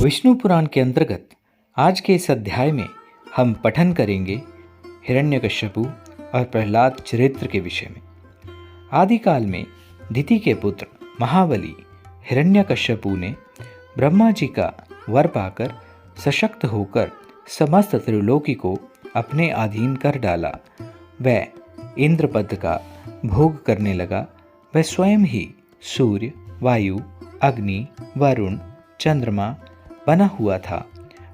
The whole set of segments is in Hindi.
विष्णु पुराण के अंतर्गत आज के इस अध्याय में हम पठन करेंगे हिरण्यकश्यपु और प्रहलाद चरित्र के विषय में। आदिकाल में दिति के पुत्र महाबली हिरण्यकश्यपु ने ब्रह्मा जी का वर पाकर सशक्त होकर समस्त त्रिलोकी को अपने अधीन कर डाला। वह इंद्रपद का भोग करने लगा। वह स्वयं ही सूर्य, वायु, अग्नि, वरुण, चंद्रमा बना हुआ था।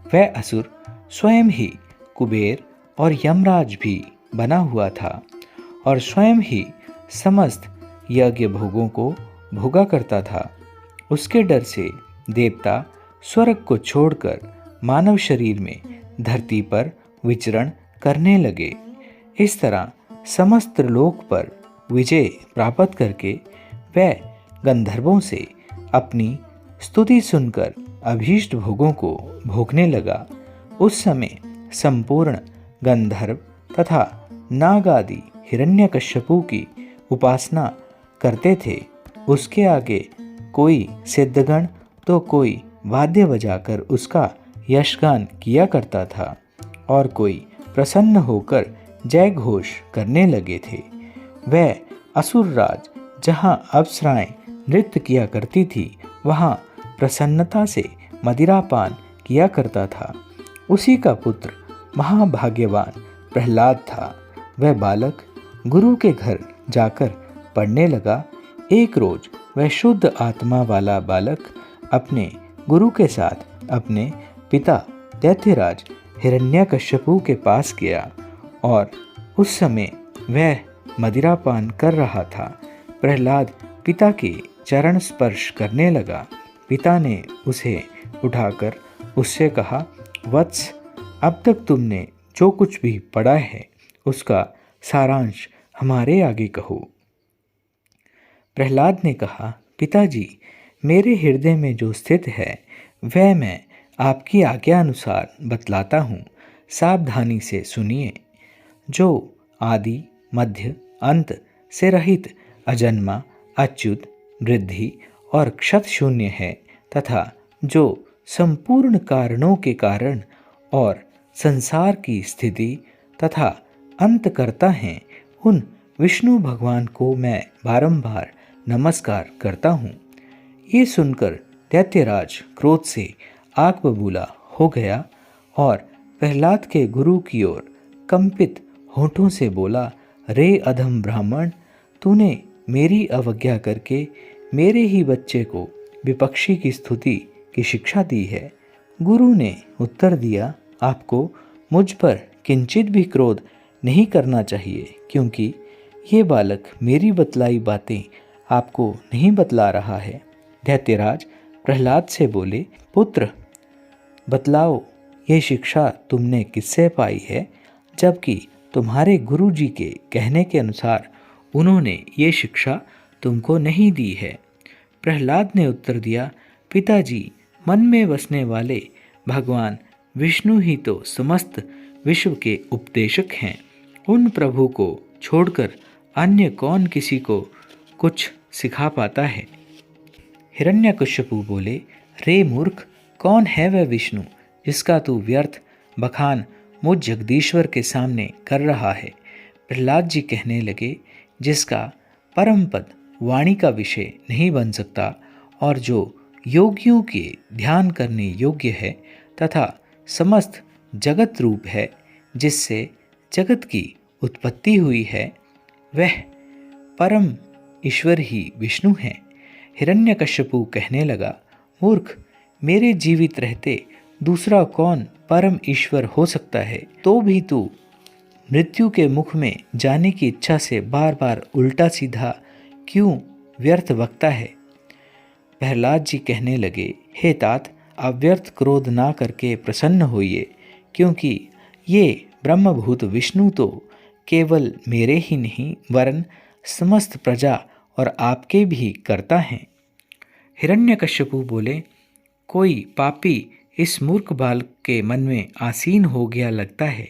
वह असुर स्वयं ही कुबेर और यमराज भी बना हुआ था और स्वयं ही समस्त यज्ञ भोगों को भोगा करता था। उसके डर से देवता स्वर्ग को छोड़कर मानव शरीर में धरती पर विचरण करने लगे। इस तरह समस्त लोक पर विजय प्राप्त करके वह गंधर्वों से अपनी स्तुति सुनकर अभीष्ट भोगों को भोगने लगा। उस समय संपूर्ण गंधर्व तथा नाग आदि हिरण्यकश्यपु की उपासना करते थे। उसके आगे कोई सिद्धगण तो कोई वाद्य बजाकर उसका यशगान किया करता था और कोई प्रसन्न होकर जय घोष करने लगे थे। वह असुरराज जहाँ अप्सराएं नृत्य किया करती थी वहाँ प्रसन्नता से मदिरापान किया करता था। उसी का पुत्र महाभाग्यवान प्रहलाद था। वह बालक गुरु के घर जाकर पढ़ने लगा। एक रोज वह शुद्ध आत्मा वाला बालक अपने गुरु के साथ अपने पिता दैत्यराज हिरण्यकश्यपु के पास गया और उस समय वह मदिरापान कर रहा था। प्रहलाद पिता के चरण स्पर्श करने लगा। पिता ने उसे उठाकर उससे कहा, वत्स, अब तक तुमने जो कुछ भी पढ़ा है उसका सारांश हमारे आगे कहो। प्रहलाद ने कहा, पिताजी, मेरे हृदय में जो स्थित है वह मैं आपकी आज्ञा अनुसार बतलाता हूँ। सावधानी से सुनिए। जो आदि, मध्य, अंत से रहित, अजन्मा, अच्युत, वृद्धि और क्षत शून्य है तथा जो संपूर्ण कारणों के कारण और संसार की स्थिति तथा अंत करता है, उन विष्णु भगवान को मैं बारंबार नमस्कार करता हूँ। ये सुनकर दैत्यराज क्रोध से आग बबूला हो गया और प्रहलाद के गुरु की ओर कंपित होठों से बोला, रे अधम ब्राह्मण, तूने मेरी अवज्ञा करके मेरे ही बच्चे को विपक्षी की स्तुति की शिक्षा दी है। गुरु ने उत्तर दिया, आपको मुझ पर किंचित भी क्रोध नहीं करना चाहिए, क्योंकि ये बालक मेरी बतलाई बातें आपको नहीं बतला रहा है। दैत्यराज प्रहलाद से बोले, पुत्र, बतलाओ, ये शिक्षा तुमने किससे पाई है, जबकि तुम्हारे गुरु जी के कहने के अनुसार उन्होंने ये शिक्षा तुमको नहीं दी है। प्रहलाद ने उत्तर दिया, पिताजी, मन में बसने वाले भगवान विष्णु ही तो समस्त विश्व के उपदेशक हैं। उन प्रभु को छोड़कर अन्य कौन किसी को कुछ सिखा पाता है। हिरण्यकश्यपु बोले, रे मूर्ख, कौन है वह विष्णु जिसका तू व्यर्थ बखान मुझ जगदीश्वर के सामने कर रहा है। प्रहलाद जी कहने लगे, जिसका परम पद वाणी का विषय नहीं बन सकता और जो योगियों के ध्यान करने योग्य है तथा समस्त जगत रूप है, जिससे जगत की उत्पत्ति हुई है, वह परम ईश्वर ही विष्णु है। हिरण्यकश्यपु कहने लगा, मूर्ख, मेरे जीवित रहते दूसरा कौन परम ईश्वर हो सकता है, तो भी तू मृत्यु के मुख में जाने की इच्छा से बार बार उल्टा सीधा क्यों व्यर्थ बकता है। प्रहलाद जी कहने लगे, हे तात, आप व्यर्थ क्रोध ना करके प्रसन्न होइए, क्योंकि ये ब्रह्मभूत विष्णु तो केवल मेरे ही नहीं वरन समस्त प्रजा और आपके भी करता हैं। हिरण्यकश्यपु बोले, कोई पापी इस मूर्ख बालक के मन में आसीन हो गया लगता है।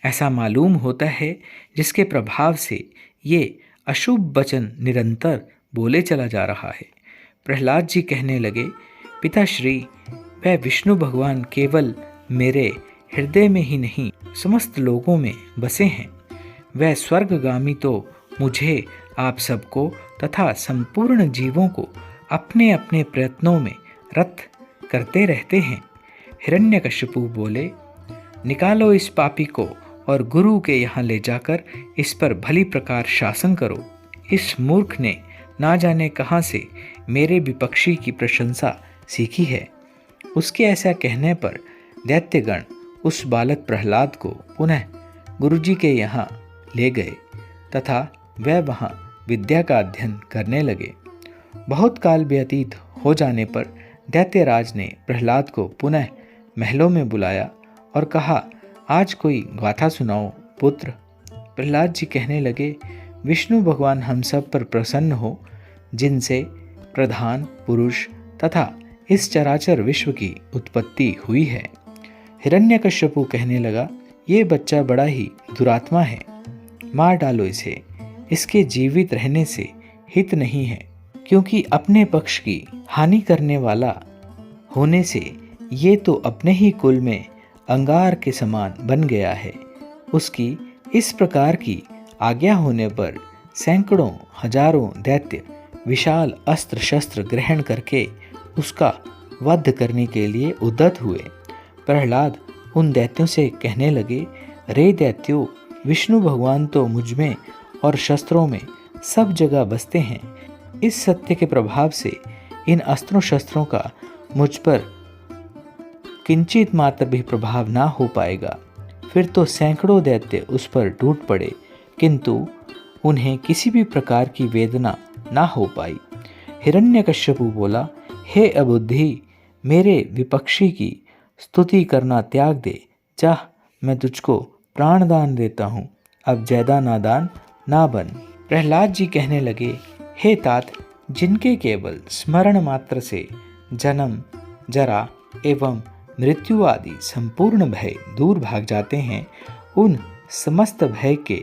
ऐसा मालूम होता है जिसके प्रभाव से ये अशुभ वचन निरंतर बोले चला जा रहा है। प्रहलाद जी कहने लगे, पिताश्री, वह विष्णु भगवान केवल मेरे हृदय में ही नहीं समस्त लोगों में बसे हैं। वह स्वर्गगामी तो मुझे, आप सबको तथा संपूर्ण जीवों को अपने अपने प्रयत्नों में रत करते रहते हैं। हिरण्यकश्यपु बोले, निकालो इस पापी को और गुरु के यहाँ ले जाकर इस पर भली प्रकार शासन करो। इस मूर्ख ने ना जाने कहाँ से मेरे विपक्षी की प्रशंसा सीखी है। उसके ऐसा कहने पर दैत्यगण उस बालक प्रहलाद को पुनः गुरुजी के यहाँ ले गए तथा वह वहाँ विद्या का अध्ययन करने लगे। बहुत काल व्यतीत हो जाने पर दैत्यराज ने प्रहलाद को पुनः महलों में बुलाया और कहा, आज कोई गाथा सुनाओ पुत्र। प्रहलाद जी कहने लगे, विष्णु भगवान हम सब पर प्रसन्न हो, जिनसे प्रधान पुरुष तथा इस चराचर विश्व की उत्पत्ति हुई है। हिरण्यकश्यपु कहने लगा, ये बच्चा बड़ा ही दुरात्मा है, मार डालो इसे। इसके जीवित रहने से हित नहीं है, क्योंकि अपने पक्ष की हानि करने वाला होने से ये तो अपने ही कुल में अंगार के समान बन गया है। उसकी इस प्रकार की आज्ञा होने पर सैकड़ों हजारों दैत्य विशाल अस्त्र शस्त्र ग्रहण करके उसका वध करने के लिए उद्यत हुए। प्रहलाद उन दैत्यों से कहने लगे, रे दैत्यों, विष्णु भगवान तो मुझ में और शस्त्रों में सब जगह बसते हैं। इस सत्य के प्रभाव से इन अस्त्रों शस्त्रों का मुझ पर किंचित मात्र भी प्रभाव ना हो पाएगा। फिर तो सैकड़ों दैत्य उस पर टूट पड़े, किंतु उन्हें किसी भी प्रकार की वेदना ना हो पाई। हिरण्यकश्यपु बोला, हे अबुद्धि, मेरे विपक्षी की स्तुति करना त्याग दे। जा, मैं तुझको प्राण दान देता हूँ, अब ज्यादा नादान ना बन। प्रहलाद जी कहने लगे, हे तात, जिनके केवल स्मरण मात्र से जन्म जरा एवं मृत्यु आदि संपूर्ण भय दूर भाग जाते हैं, उन समस्त भय के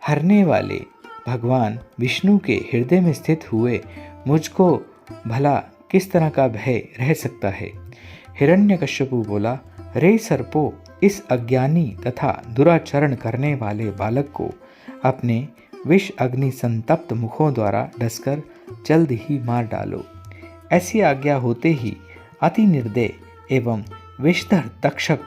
हरने वाले भगवान विष्णु के हृदय में स्थित हुए मुझको भला किस तरह का भय रह सकता है। हिरण्यकश्यपु बोला, रे सर्पो, इस अज्ञानी तथा दुराचरण करने वाले बालक को अपने विष अग्नि संतप्त मुखों द्वारा डसकर जल्द ही मार डालो। ऐसी आज्ञा होते ही अति निर्दय एवं विषधर तक्षक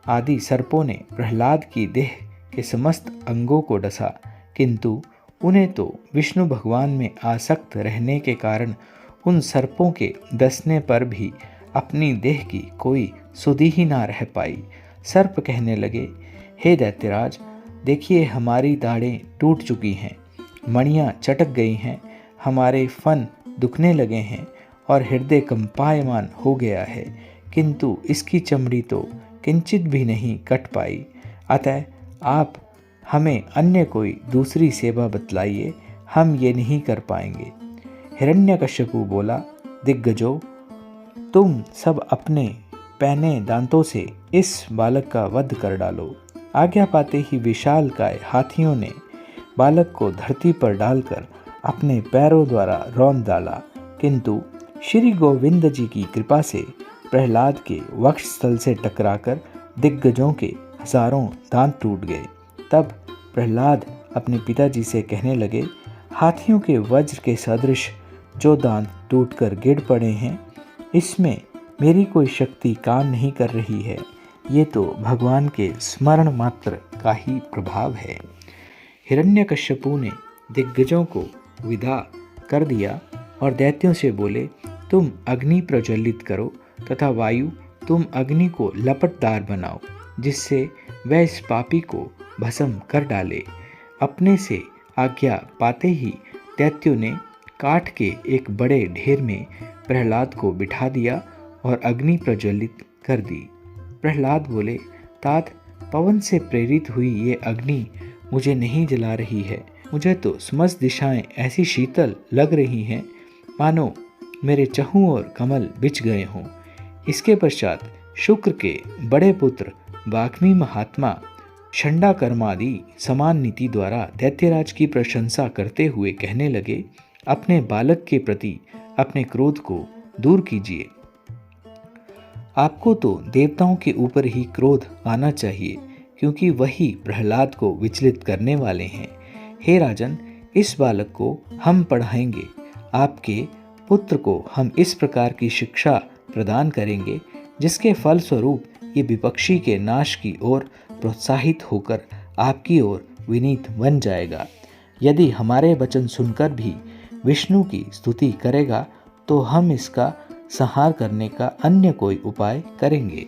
आदि सर्पों ने प्रहलाद की देह के समस्त अंगों को डसा, किंतु उन्हें तो विष्णु भगवान में आसक्त रहने के कारण उन सर्पों के डसने पर भी अपनी देह की कोई सुधि ही ना रह पाई। सर्प कहने लगे, हे दैत्यराज, देखिए हमारी दाढ़ें टूट चुकी हैं, मणियाँ चटक गई हैं, हमारे फन दुखने लगे हैं और हृदय कंपायमान हो गया है, किंतु इसकी चमड़ी तो किंचित भी नहीं कट पाई। अतः आप हमें अन्य कोई दूसरी सेवा बतलाइए, हम ये नहीं कर पाएंगे। हिरण्यकश्यपु बोला, दिग्गजों, तुम सब अपने पैने दांतों से इस बालक का वध कर डालो। आज्ञा पाते ही विशालकाय हाथियों ने बालक को धरती पर डालकर अपने पैरों द्वारा रौंद डाला, किंतु श्री गोविंद जी की कृपा से प्रहलाद के वक्षस्थल से टकराकर दिग्गजों के हजारों दांत टूट गए। तब प्रहलाद अपने पिताजी से कहने लगे, हाथियों के वज्र के सदृश जो दांत टूटकर गिर पड़े हैं, इसमें मेरी कोई शक्ति काम नहीं कर रही है, ये तो भगवान के स्मरण मात्र का ही प्रभाव है। हिरण्यकश्यपु ने दिग्गजों को विदा कर दिया और दैत्यों से बोले, तुम अग्नि प्रज्वलित करो तथा वायु, तुम अग्नि को लपटदार बनाओ, जिससे वह इस पापी को भस्म कर डाले। अपने से आज्ञा पाते ही दैत्यों ने काठ के एक बड़े ढेर में प्रहलाद को बिठा दिया और अग्नि प्रज्वलित कर दी। प्रहलाद बोले, तात, पवन से प्रेरित हुई ये अग्नि मुझे नहीं जला रही है, मुझे तो समस्त दिशाएं ऐसी शीतल लग रही हैं मानो मेरे चहु और कमल बिछ गए हों। इसके पश्चात शुक्र के बड़े पुत्र वाग्मी महात्मा षंडाकर्मादि समान नीति द्वारा दैत्यराज की प्रशंसा करते हुए कहने लगे, अपने बालक के प्रति अपने क्रोध को दूर कीजिए। आपको तो देवताओं के ऊपर ही क्रोध आना चाहिए, क्योंकि वही प्रहलाद को विचलित करने वाले हैं। हे राजन, इस बालक को हम पढ़ाएंगे। आपके पुत्र को हम इस प्रकार की शिक्षा प्रदान करेंगे जिसके फलस्वरूप ये विपक्षी के नाश की ओर प्रोत्साहित होकर आपकी ओर विनीत बन जाएगा। यदि हमारे वचन सुनकर भी विष्णु की स्तुति करेगा तो हम इसका संहार करने का अन्य कोई उपाय करेंगे।